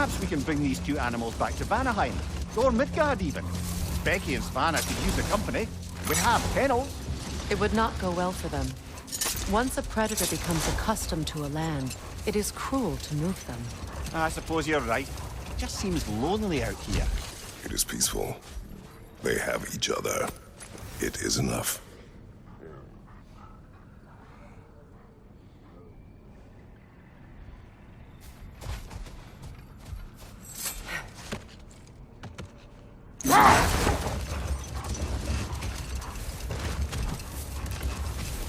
Perhaps we can bring these two animals back to Vanaheim, or Midgard even. Becky and Svanna could use the company. We have kennels. It would not go well for them. Once a predator becomes accustomed to a land, it is cruel to move them. I suppose you're right. It just seems lonely out here. It is peaceful. They have each other. It is enough.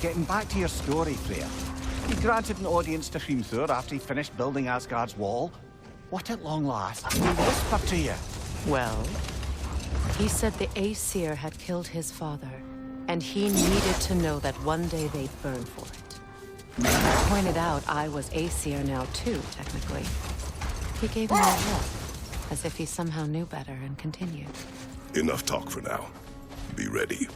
Getting back to your story, Freya. He granted an audience to Hrimthur after he finished building Asgard's wall. What at long last did he whisper to you? Well, he said the Aesir had killed his father, and he needed to know that one day they'd burn for it. I pointed out I was Aesir now too, technically. He gave me a look, as if he somehow knew better and continued. Enough talk for now. Be ready.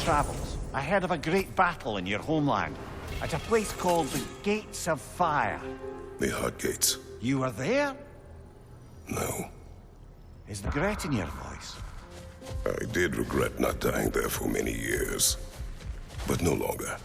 travels, ahead of a great battle in your homeland, at a place called the Gates of Fire. The Hut Gates. You were there? No. Is there regret in your voice? I did regret not dying there for many years, but no longer.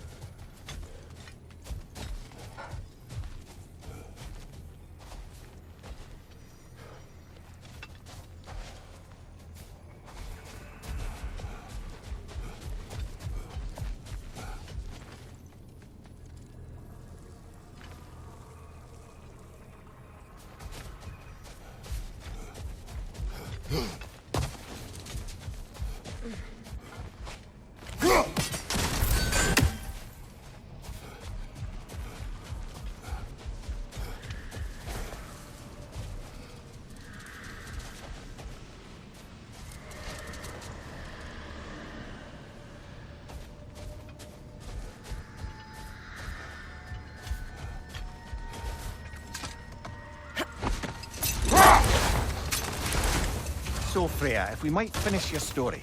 So, Freya, if we might finish your story.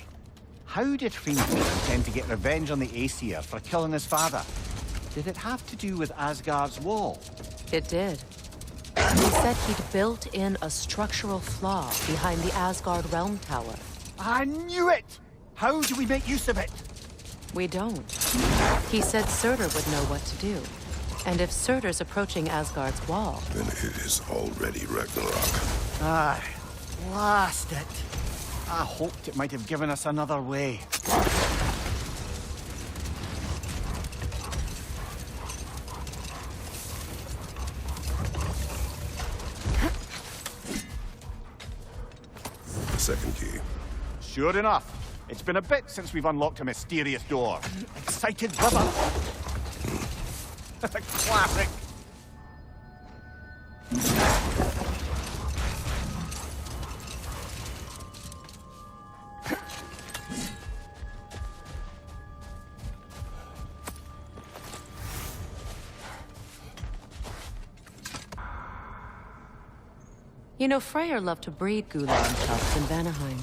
How did Hrimthur intend to get revenge on the Aesir for killing his father? Did it have to do with Asgard's wall? It did. He said he'd built in a structural flaw behind the Asgard Realm Tower. I knew it! How do we make use of it? We don't. He said Surtur would know what to do. And if Surtur's approaching Asgard's wall... Then it is already Ragnarok. Aye. Blast it. I hoped it might have given us another way. The second key. Sure enough. It's been a bit since we've unlocked a mysterious door. Excited brother. Classic. You know, Freyr loved to breed Gulan cubs in Vanaheim.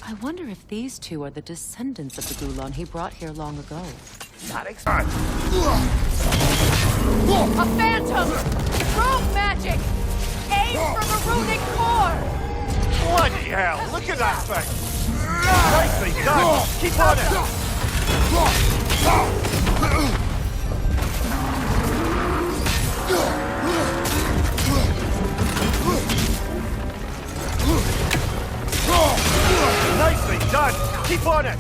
I wonder if these two are the descendants of the Gulan he brought here long ago. That explains. A phantom! Rogue magic! Aim from a runic core! Bloody hell! Look at that thing! Nicely done! Keep on it! Nicely done! Keep on it!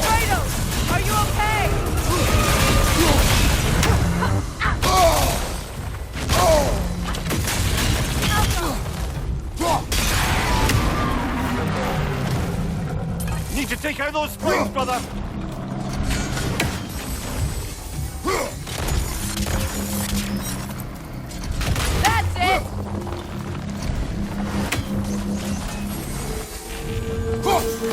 Kratos, are you okay? Need to take out those springs, brother! That's it! Close in!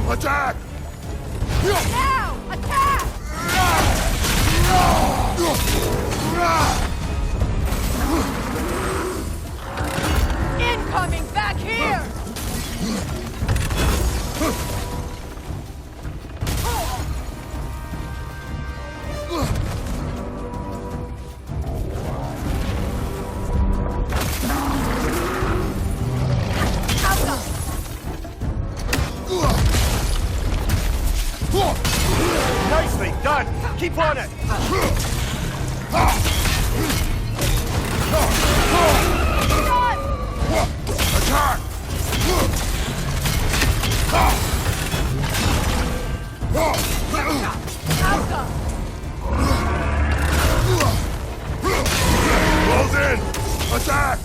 Attack! Now! Attack! Incoming back here! Nicely done! Keep on it! Attack! Close in! Attack!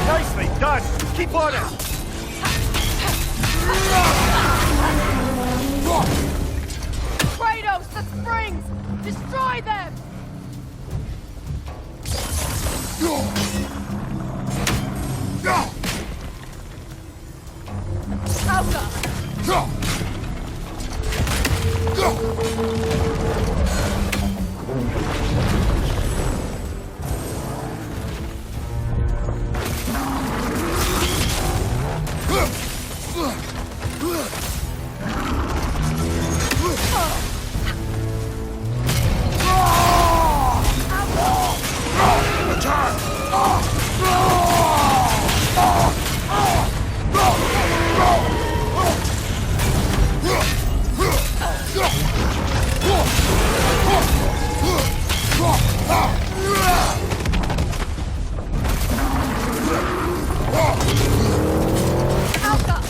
Nicely done! Keep on it! Kratos, the springs! Destroy them! Alka!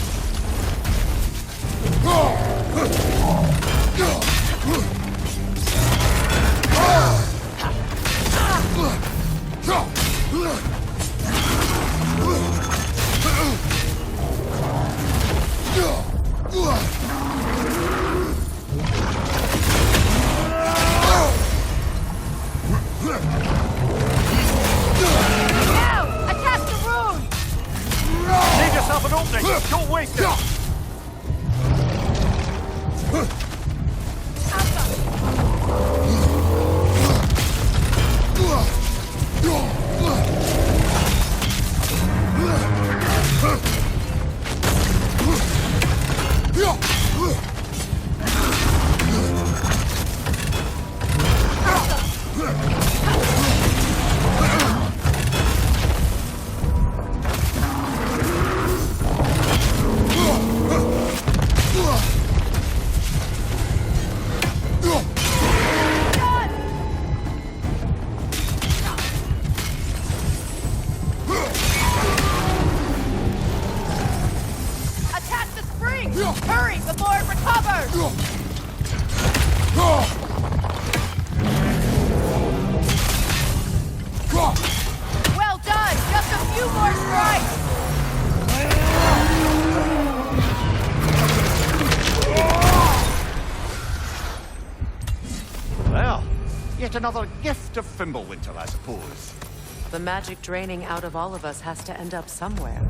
Now! Attack the rune! Leave yourself an opening! Don't waste it! Attack the springs! Hurry before it recovers! Well done! Just a few more strikes! Well, yet another gift of Fimbulwinter, I suppose. The magic draining out of all of us has to end up somewhere.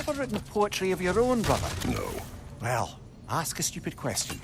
Ever written poetry of your own, brother? No. Well, ask a stupid question.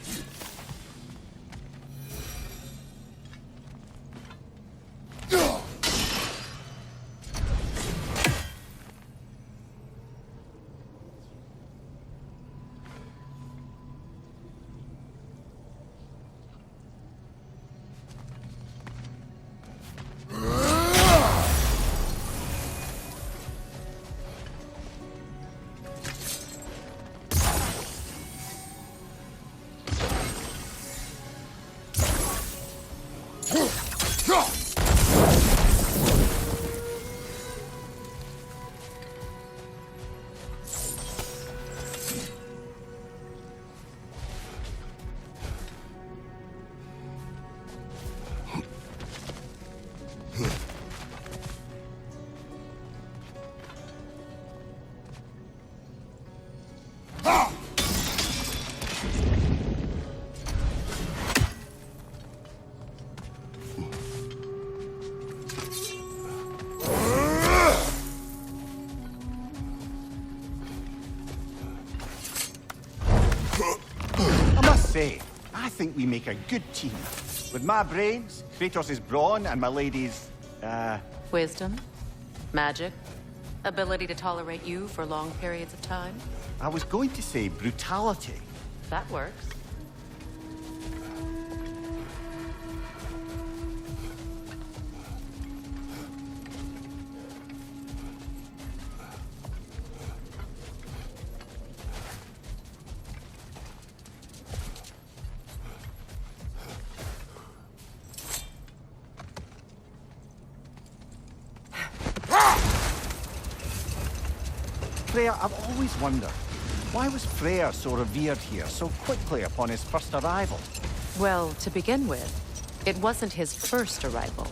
think we make a good team. With my brains, Kratos' brawn, and my lady's, Wisdom? Magic? Ability to tolerate you for long periods of time? I was going to say brutality. That works. Freya, I've always wondered, why was Freyr so revered here so quickly upon his first arrival? Well, to begin with, it wasn't his first arrival.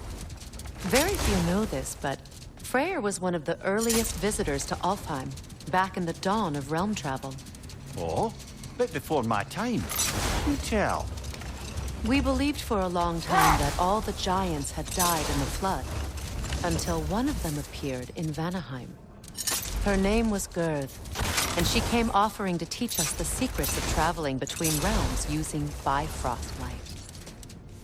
Very few know this, but Freyr was one of the earliest visitors to Alfheim, back in the dawn of realm travel. Oh? Bit before my time. You tell. We believed for a long time that all the giants had died in the flood, until one of them appeared in Vanaheim. Her name was Gerd, and she came offering to teach us the secrets of traveling between realms using Bifrost light.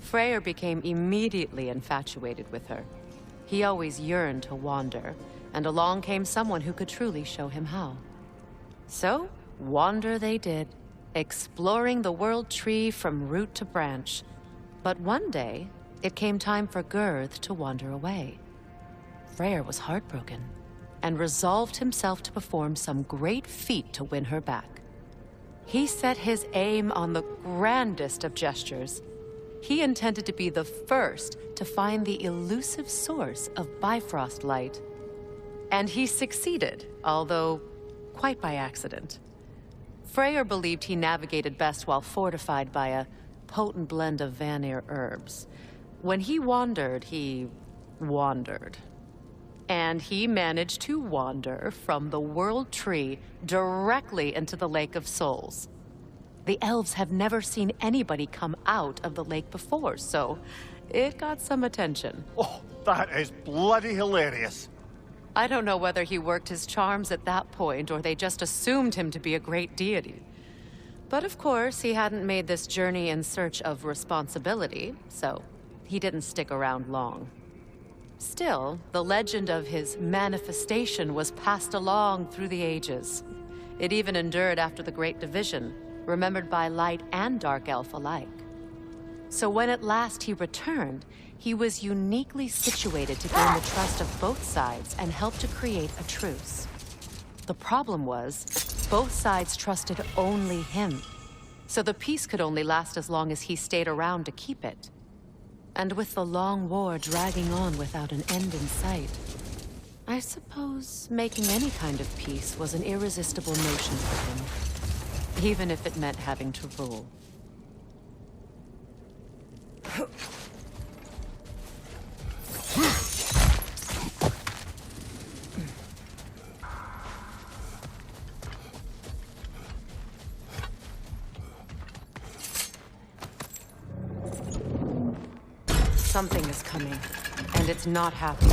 Freyr became immediately infatuated with her. He always yearned to wander, and along came someone who could truly show him how. So, wander they did, exploring the world tree from root to branch. But one day, it came time for Girth to wander away. Freyr was heartbroken, and resolved himself to perform some great feat to win her back. He set his aim on the grandest of gestures. He intended to be the first to find the elusive source of Bifrost light. And he succeeded, although quite by accident. Freyr believed he navigated best while fortified by a potent blend of Vanir herbs. When he wandered, he wandered. And he managed to wander from the World Tree directly into the Lake of Souls. The elves have never seen anybody come out of the lake before, so it got some attention. Oh, that is bloody hilarious. I don't know whether he worked his charms at that point or they just assumed him to be a great deity. But of course, he hadn't made this journey in search of responsibility, so he didn't stick around long. Still, the legend of his manifestation was passed along through the ages. It even endured after the Great Division, remembered by Light and Dark Elf alike. So when at last he returned, he was uniquely situated to gain the trust of both sides and help to create a truce. The problem was, both sides trusted only him, so the peace could only last as long as he stayed around to keep it. And with the long war dragging on without an end in sight, I suppose making any kind of peace was an irresistible notion for him, even if it meant having to rule. Something is coming, and it's not happy.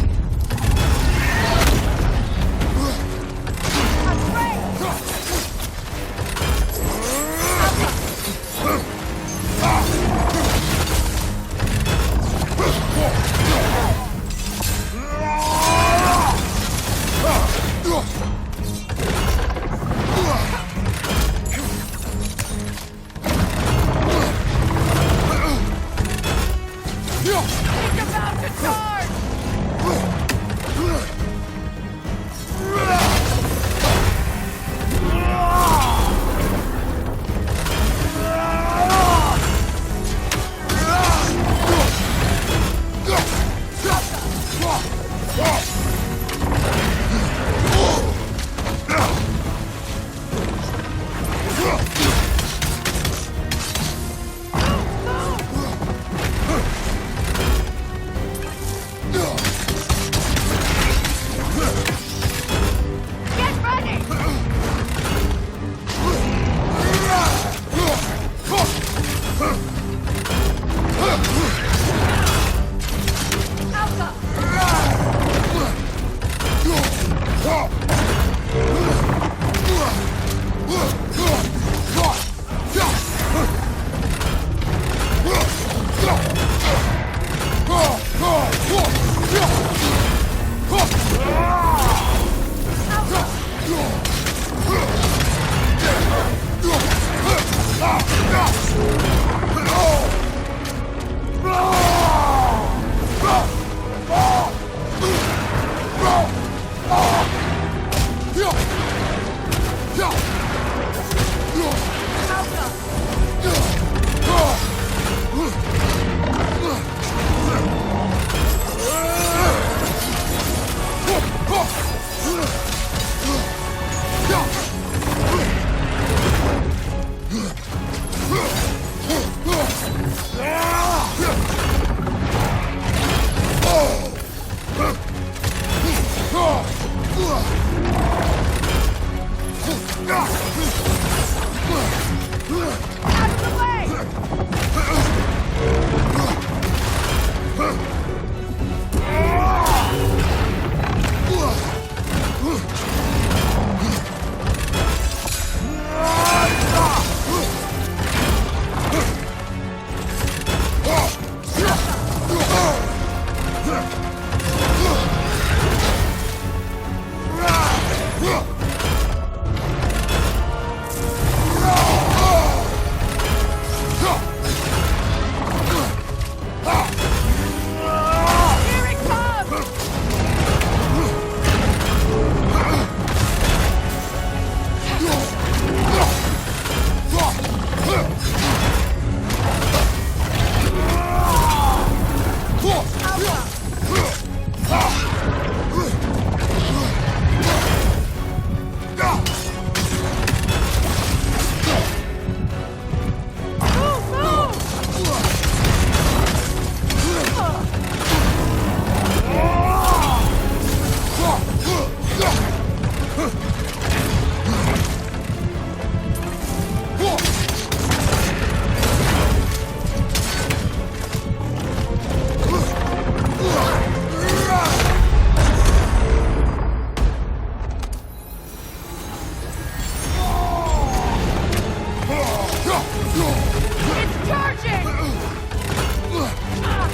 He's about to charge!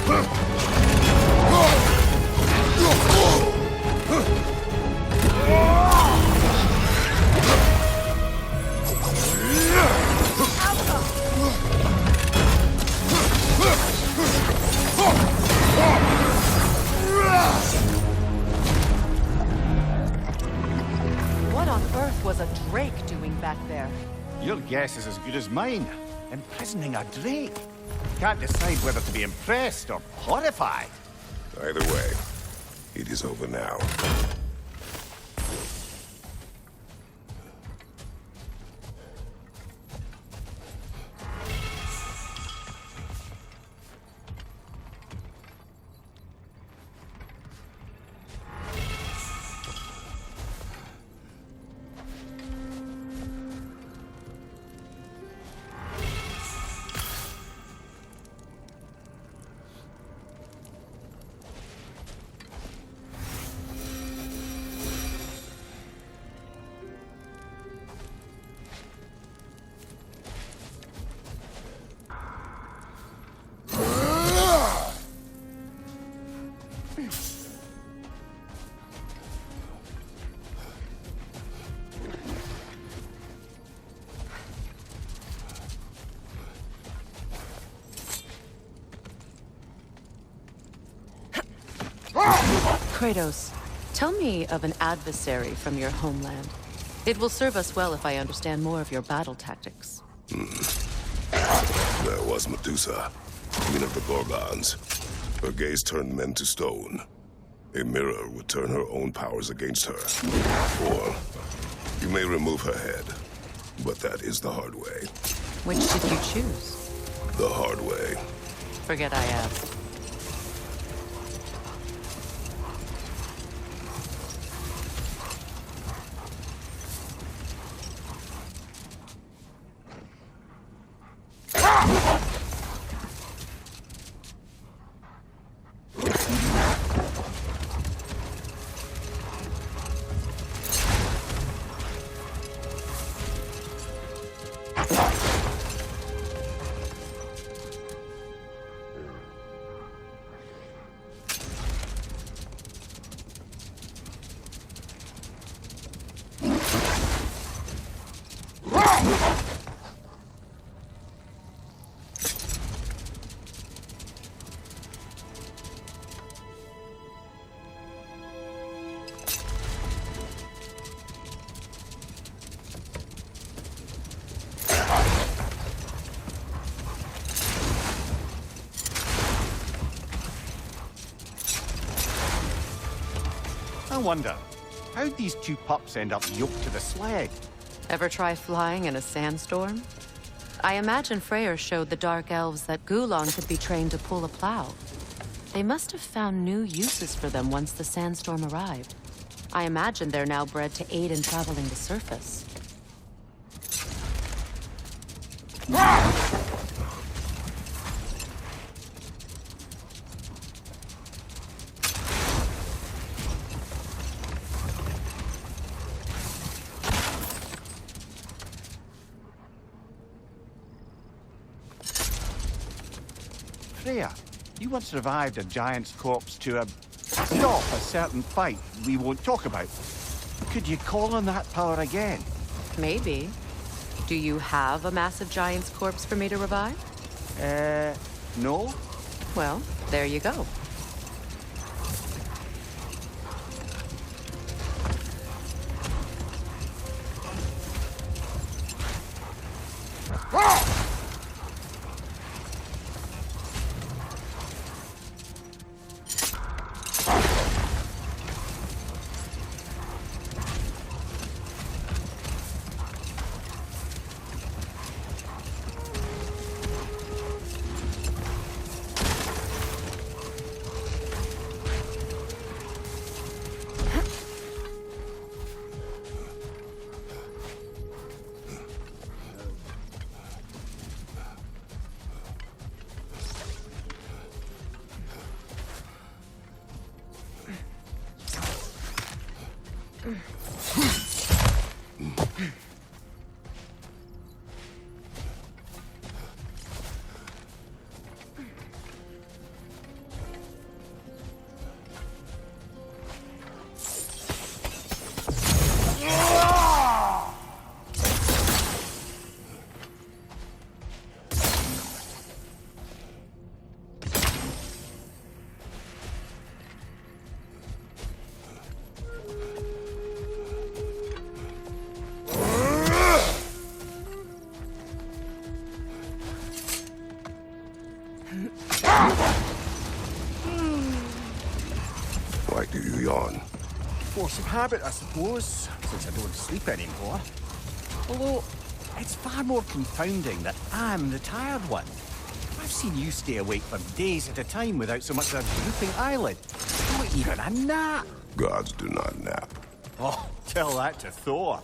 What on earth was a drake doing back there? Your guess is as good as mine. Imprisoning a drake. Can't decide whether to be impressed or horrified. Either way, it is over now. Kratos, tell me of an adversary from your homeland. It will serve us well if I understand more of your battle tactics. There was Medusa, queen of the Gorgons. Her gaze turned men to stone. A mirror would turn her own powers against her. Or you may remove her head, but that is the hard way. Which did you choose? The hard way. Forget I asked. I wonder, how'd these two pups end up yoked to the sled? Ever try flying in a sandstorm? I imagine Freyr showed the Dark Elves that Gulon could be trained to pull a plow. They must have found new uses for them once the sandstorm arrived. I imagine they're now bred to aid in traveling the surface. Freya, you once revived a giant's corpse to stop a certain fight we won't talk about. Could you call on that power again? Maybe. Do you have a massive giant's corpse for me to revive? No? Well, there you go. do you yawn? Force of habit, I suppose, since I don't sleep anymore. Although, it's far more confounding that I'm the tired one. I've seen you stay awake for days at a time without so much as a drooping eyelid. Not even a nap. Gods do not nap. Oh, tell that to Thor.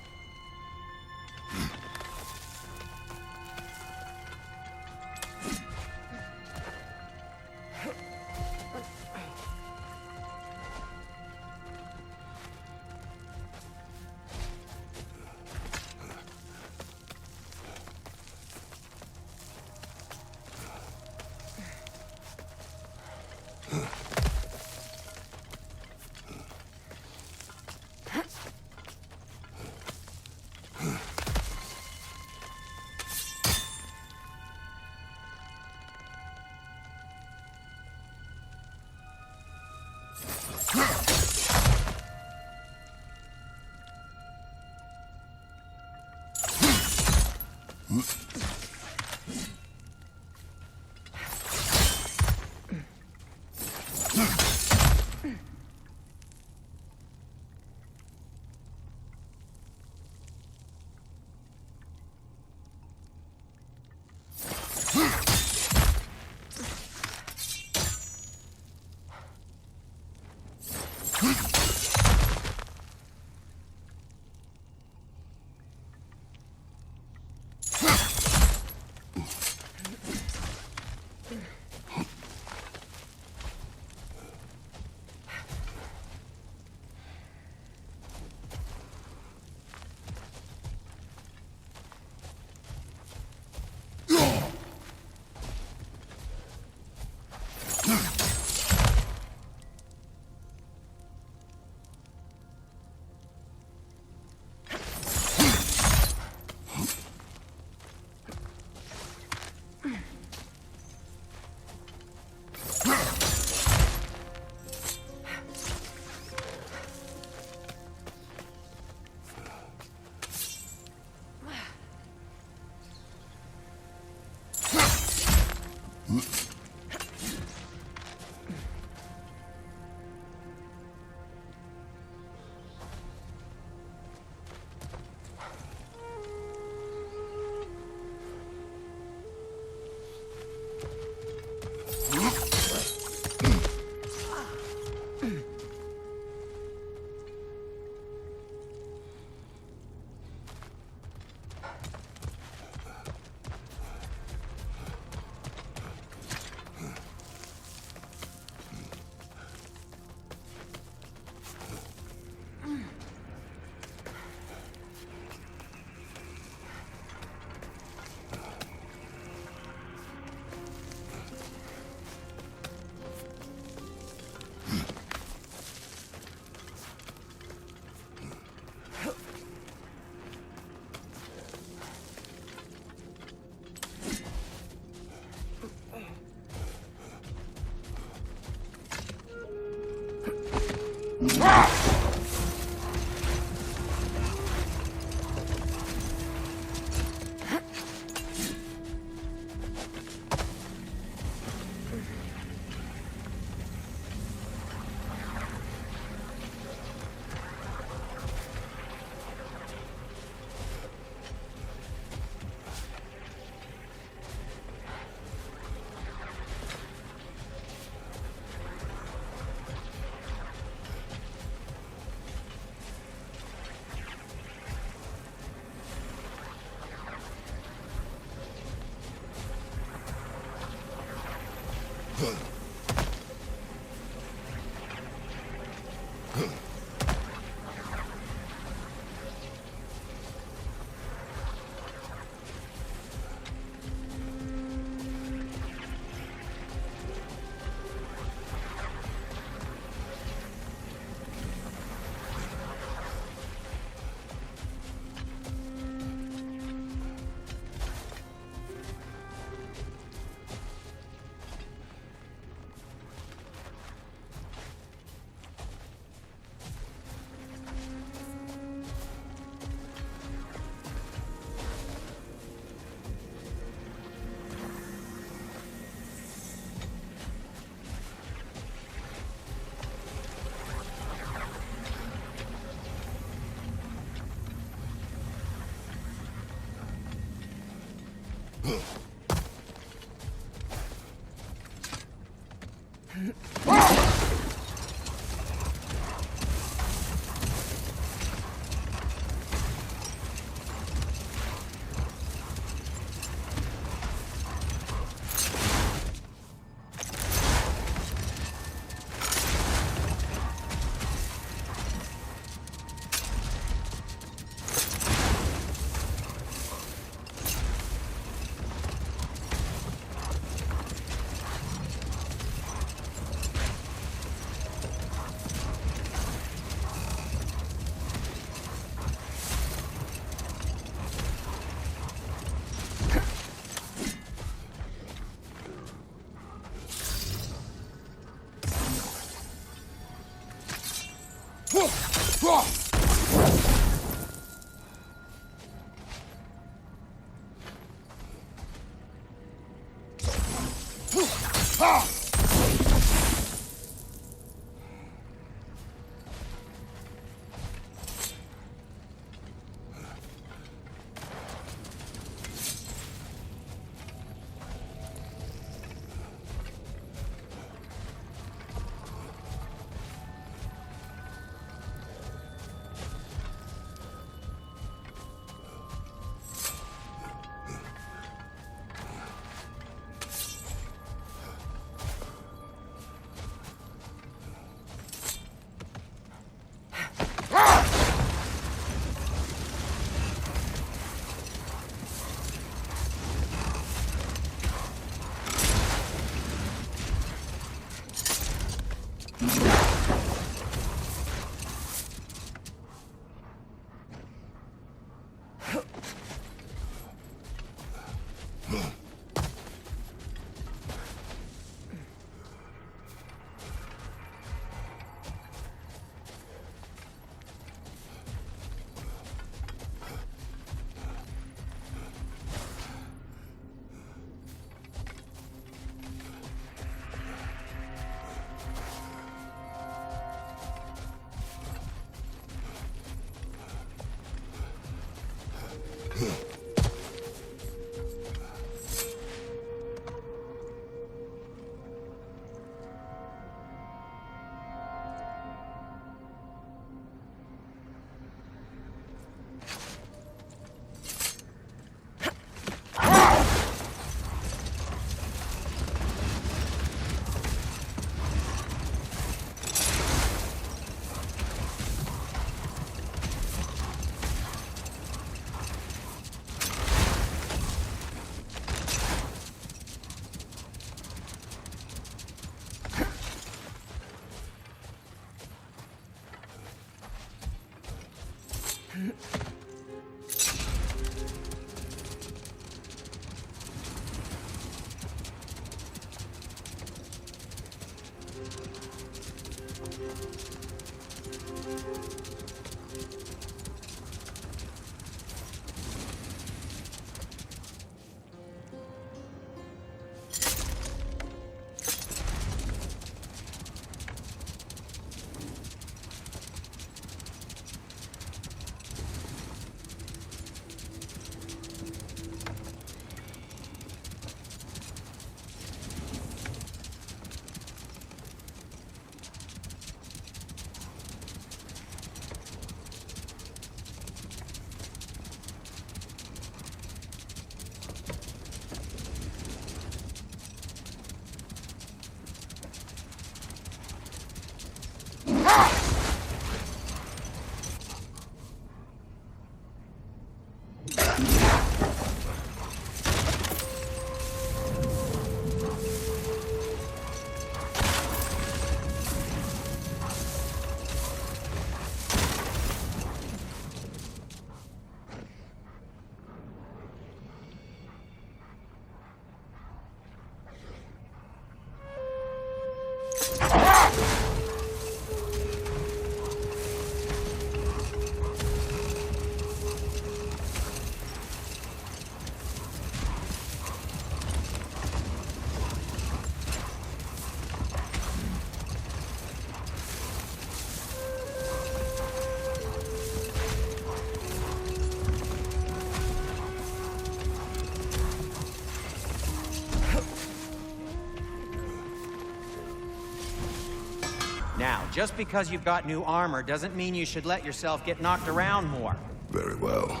Now, just because you've got new armor doesn't mean you should let yourself get knocked around more. Very well.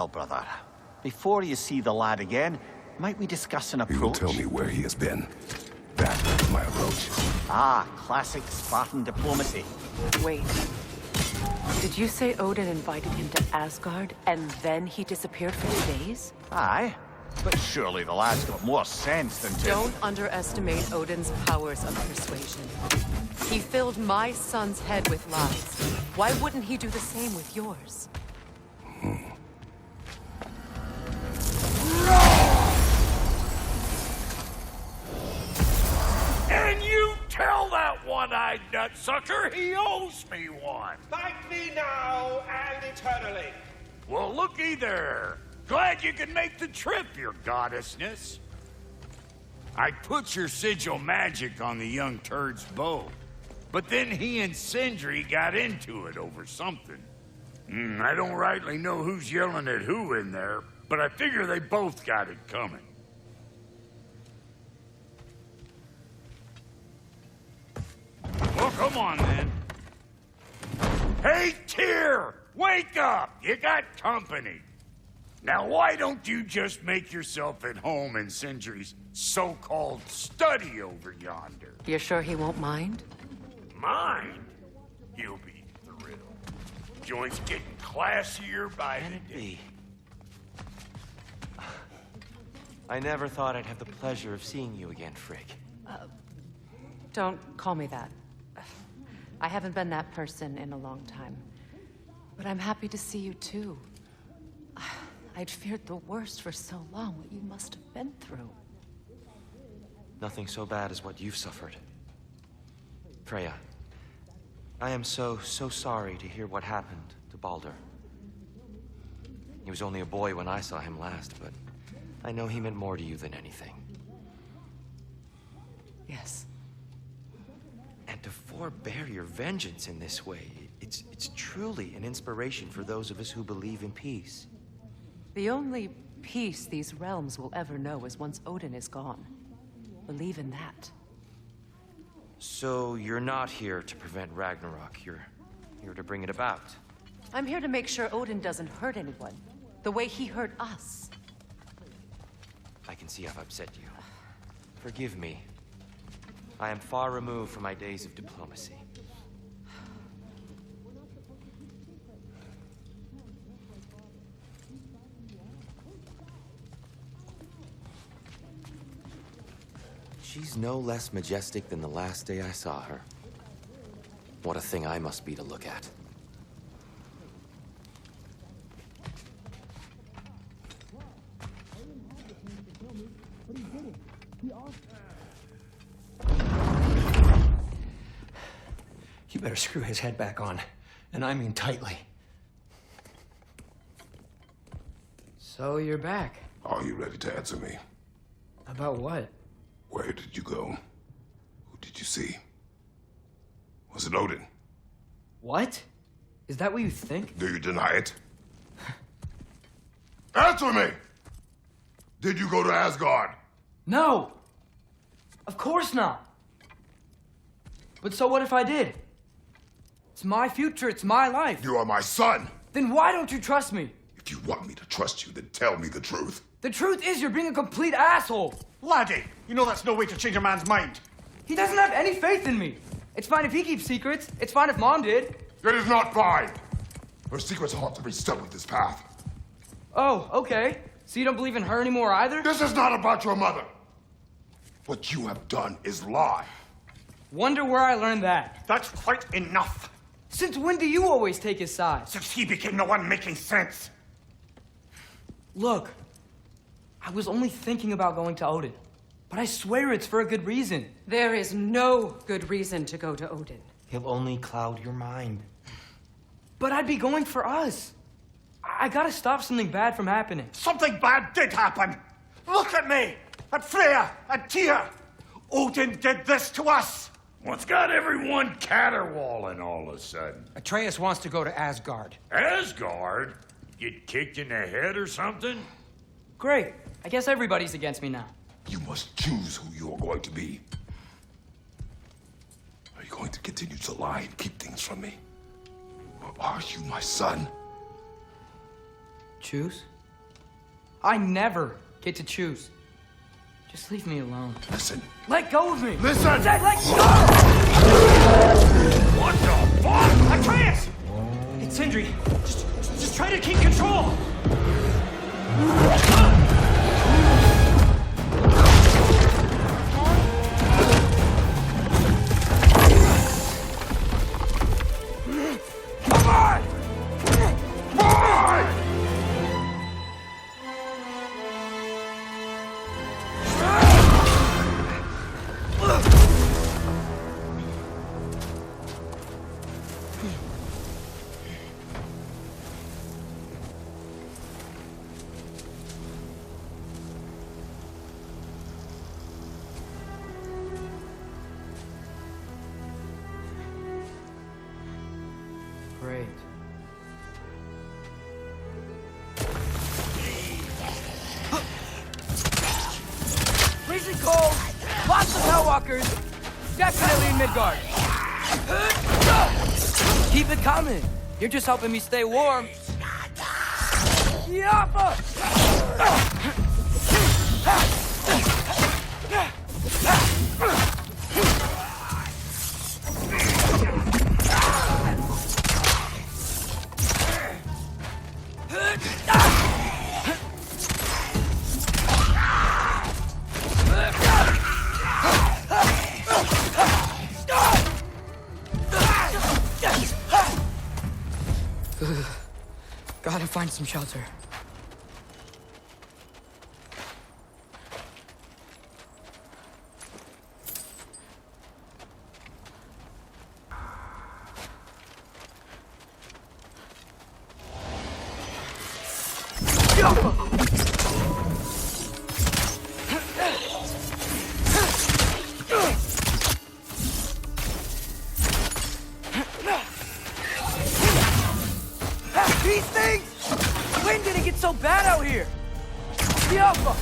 Well, brother, before you see the lad again, might we discuss an approach? You will tell me where he has been. That is my approach. Ah, classic Spartan diplomacy. Wait. Did you say Odin invited him to Asgard, and then he disappeared for 2 days? Aye, but surely the lad's got more sense than to... Don't underestimate Odin's powers of persuasion. He filled my son's head with lies. Why wouldn't he do the same with yours? And you tell that one-eyed nutsucker he owes me one. Thank me now and eternally. Well, looky there. Glad you can make the trip, your goddessness. I put your sigil magic on the young turd's bow, but then he and Sindri got into it over something. I don't rightly know who's yelling at who in there, but I figure they both got it coming. Well, come on, then. Hey, Tyr! Wake up! You got company. Now, why don't you just make yourself at home in Sindri's so-called study over yonder? You're sure he won't mind? Mind? He'll be thrilled. Joint's getting classier by the day. I never thought I'd have the pleasure of seeing you again, Frigg. Don't call me that. I haven't been that person in a long time. But I'm happy to see you too. I'd feared the worst for so long, what you must have been through. Nothing so bad as what you've suffered. Freya, I am so sorry to hear what happened to Baldur. He was only a boy when I saw him last, but I know he meant more to you than anything. Yes. And to forbear your vengeance in this way, it's truly an inspiration for those of us who believe in peace. The only peace these realms will ever know is once Odin is gone. Believe in that. So you're not here to prevent Ragnarok, you're here to bring it about. I'm here to make sure Odin doesn't hurt anyone, the way he hurt us. I can see I've upset you. Forgive me. I am far removed from my days of diplomacy. She's no less majestic than the last day I saw her. What a thing I must be to look at. You better screw his head back on, and I mean tightly. So you're back. Are you ready to answer me? About what? Where did you go? Who did you see? Was it Odin? What? Is that what you think? Do you deny it? Answer me! Did you go to Asgard? No! Of course not! But so what if I did? It's my future, it's my life. You are my son! Then why don't you trust me? If you want me to trust you, then tell me the truth. The truth is you're being a complete asshole! Laddie, you know that's no way to change a man's mind. He doesn't have any faith in me. It's fine if he keeps secrets. It's fine if Mom did. It is not fine! Her secrets ought to be stuck with this path. Oh, okay. So you don't believe in her anymore either? This is not about your mother. What you have done is lie. Wonder where I learned that. That's quite enough. Since when do you always take his side? Since he became the one making sense. Look, I was only thinking about going to Odin, but I swear it's for a good reason. There is no good reason to go to Odin. He'll only cloud your mind. But I'd be going for us. I gotta stop something bad from happening. Something bad did happen. Look at me, at Freya, at Tyr. Odin did this to us. What's got everyone caterwauling all of a sudden? Atreus wants to go to Asgard. Asgard? Get kicked in the head or something? Great. I guess everybody's against me now. You must choose who you are going to be. Are you going to continue to lie and keep things from me? Or are you my son? Choose? I never get to choose. Just leave me alone. Listen. Let go of me! Listen! I said let go! What the fuck? Atreus! It's Sindri. Just try to keep control. Come on! Boy! Great. Freezing cold, lots of Hellwalkers, definitely in Midgard. Keep it coming. You're just helping me stay warm. Yappa! Gotta find some shelter. These things! When did it get so bad out here? Yappa!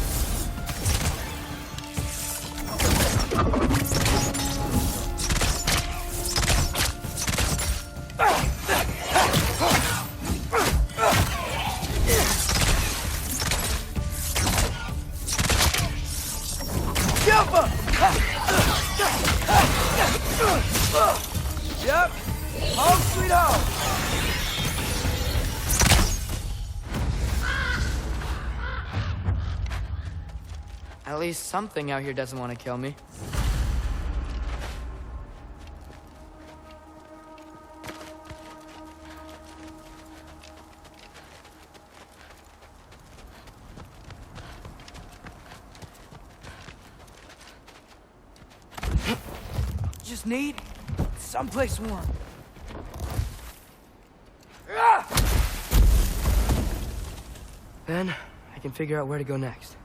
Yappa! Yep. Home sweet home. At least something out here doesn't want to kill me. Just need someplace warm. Then I can figure out where to go next.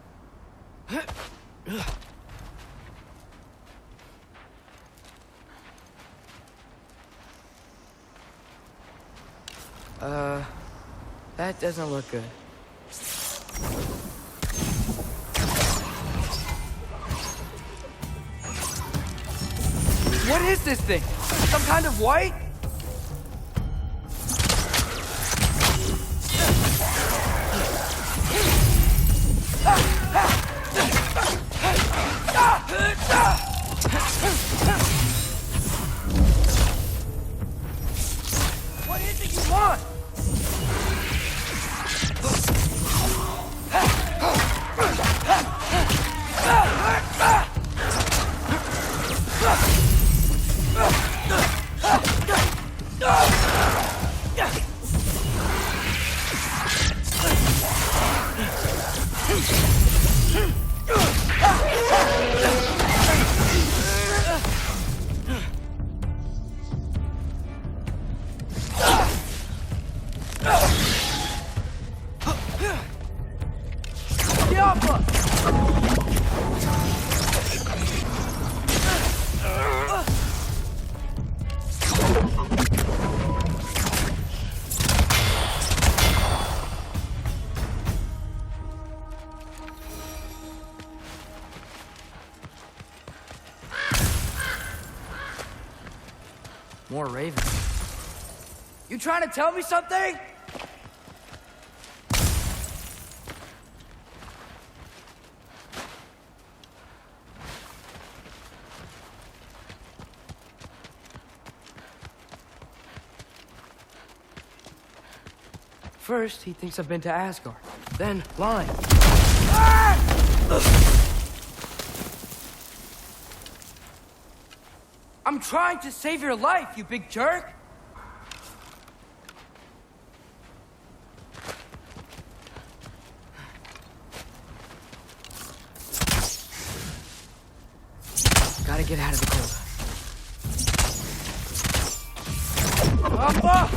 That doesn't look good. What is this thing? Some kind of white? What is it you want? More ravens. You trying to tell me something? First, he thinks I've been to Asgard. Then, lying. I'm trying to save your life, you big jerk! Gotta get out of the cold. Papa!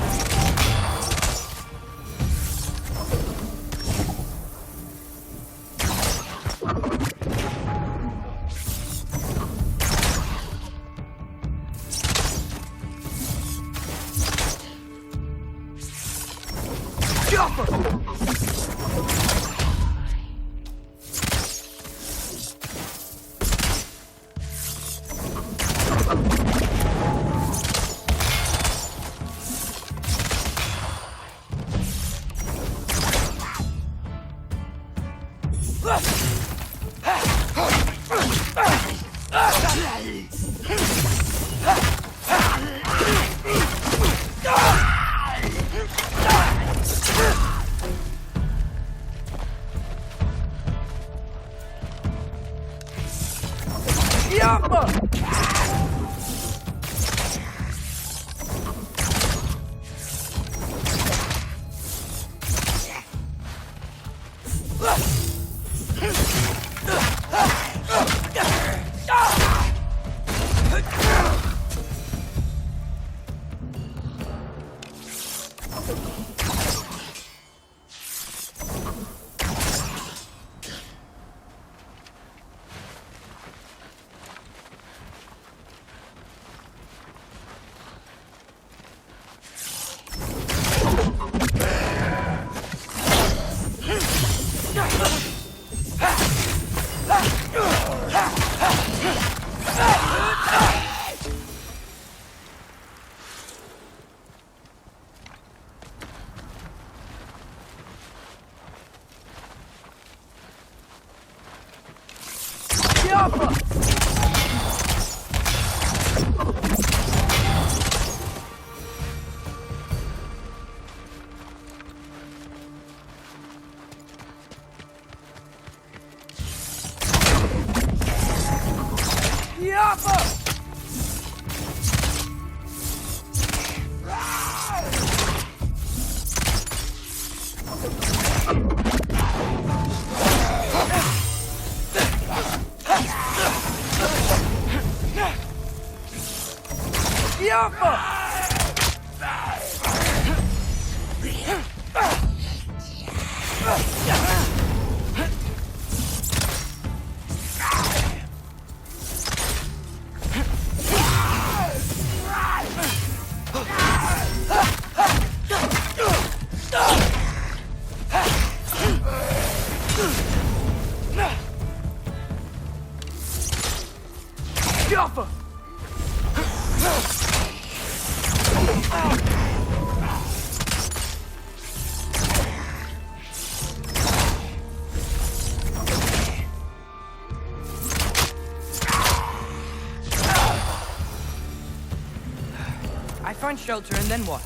I find shelter, and then what?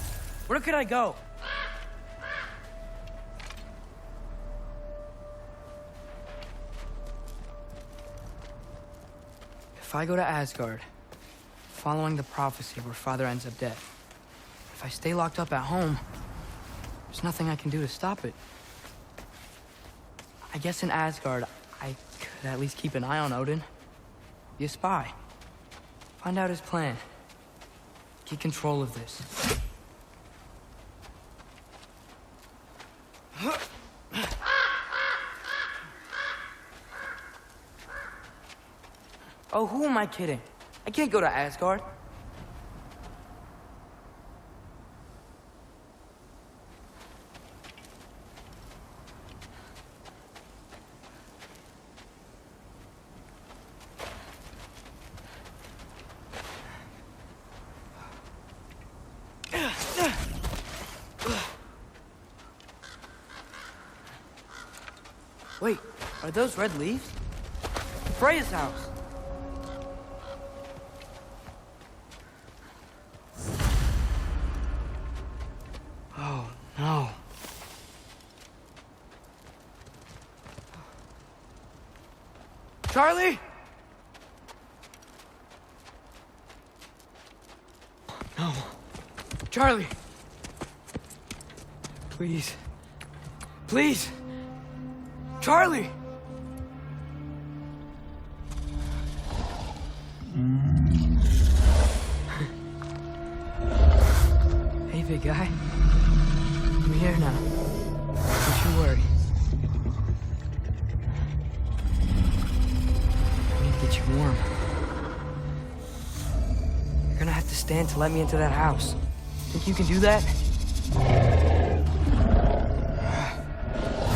Where could I go? If I go to Asgard, following the prophecy where Father ends up dead, if I stay locked up at home, there's nothing I can do to stop it. I guess in Asgard, I could at least keep an eye on Odin. Be a spy. Find out his plan. Get control of this. Oh, who am I kidding? I can't go to Asgard. Wait, are those red leaves? Freya's house. Oh, no. Charlie? No. Charlie. Please. Please. Charlie! Hey, big guy. I'm here now. Don't you worry. I need to get you warm. You're gonna have to stand to let me into that house. Think you can do that?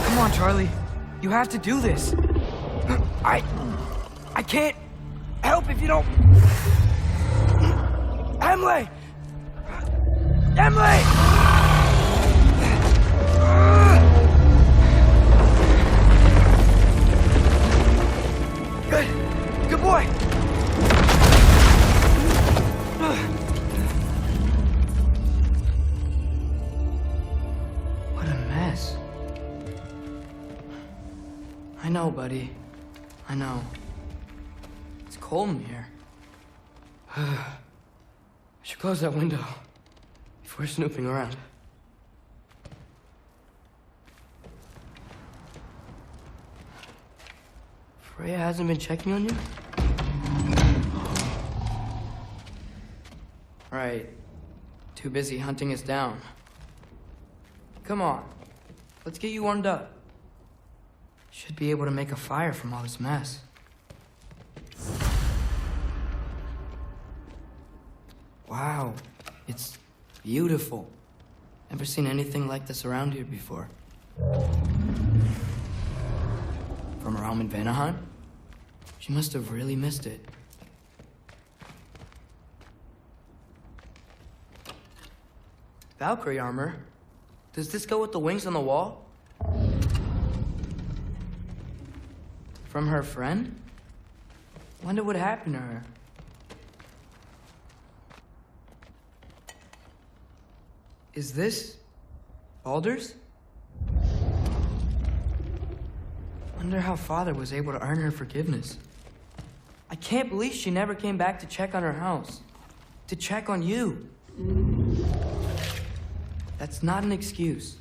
Come on, Charlie. You have to do this. I can't help if you don't... Emily! Emily! Good boy. What a mess. I know, buddy. I know. It's cold in here. I should close that window before snooping around. Freya hasn't been checking on you? Right. Too busy hunting us down. Come on. Let's get you warmed up. Should be able to make a fire from all this mess. Wow. It's beautiful. Never seen anything like this around here before. From her home in Vanaheim? She must have really missed it. Valkyrie armor? Does this go with the wings on the wall? From her friend? Wonder what happened to her. Is this Baldur's? Wonder how Father was able to earn her forgiveness. I can't believe she never came back to check on her house. To check on you. That's not an excuse.